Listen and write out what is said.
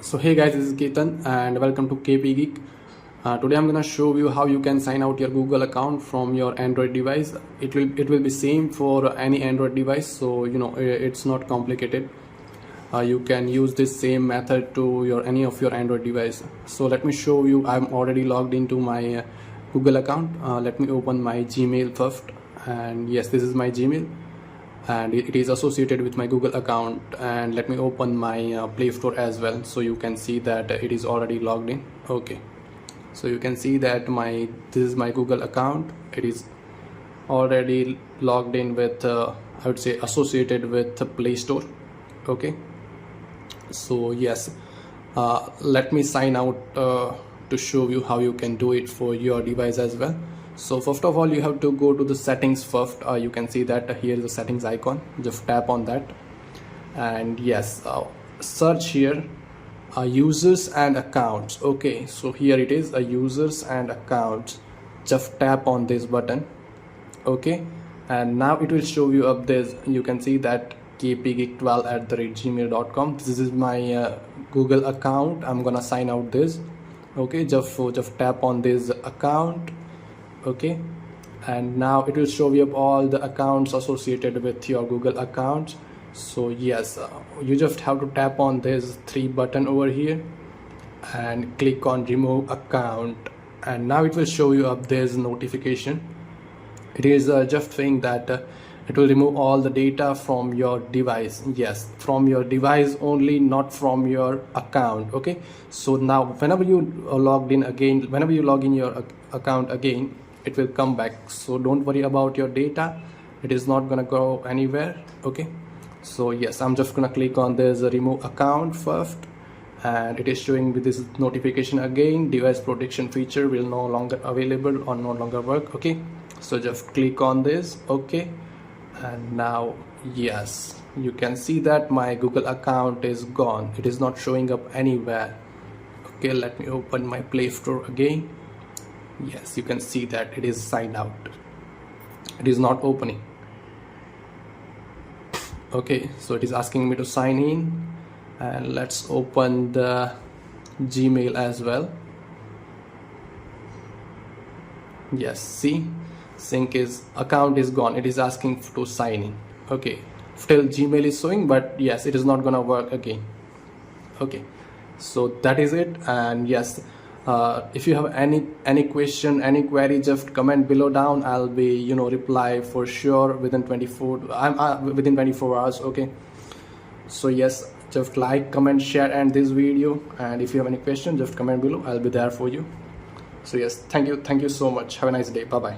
So hey guys, this is Ketan and welcome to KP Geek. Today I'm gonna show you how you can sign out your Google account from your Android device. It will be same for any Android device, so it's not complicated. You can use this same method to any of your Android device. So let me show you. I'm already logged into my Google account. Let me open my Gmail first, and yes, this is my Gmail. And it is associated with my Google account, and let me open my Play Store as well, so you can see that it is already logged in. Okay, so you can see that this is my Google account. It is already logged in with I would say associated with the Play Store. Okay, so yes, let me sign out to show you how you can do it for your device as well. So first of all, you have to go to the settings first. You can see that here is the settings icon. Just tap on that, and yes, search here users and accounts. Okay, so here it is, users and accounts. Just tap on this button. Okay, and now it will show you up this. You can see that kpgeek12@gmail.com. This is my Google account. I'm gonna sign out this. Okay, just tap on this account. Okay, and now it will show you up all the accounts associated with your Google account. So yes, you just have to tap on this 3 button over here and click on remove account, and now it will show you up this notification. It is just saying that it will remove all the data from your device. Yes, from your device only, not from your account. Okay, so now whenever you log in your account again, it will come back. So don't worry about your data, it is not gonna go anywhere. Okay, so yes, I'm just gonna click on this remove account first, and it is showing with this notification again. Device protection feature will no longer available or no longer work. Okay, so just click on this. Okay, and now yes, you can see that my Google account is gone. It is not showing up anywhere. Okay, let me open my Play Store again. Yes, you can see that it is signed out. It is not opening. Okay, so it is asking me to sign in, and let's open the Gmail as well. Yes, see, account is gone. It is asking to sign in. Okay, still Gmail is showing, but yes, it is not gonna work again. Okay, so that is it. And yes, if you have any question, any query, just comment below down. I'll be reply for sure within 24 hours. Okay, so yes, just like, comment, share and this video, and if you have any question, just comment below. I'll be there for you. So yes, thank you so much. Have a nice day. Bye bye.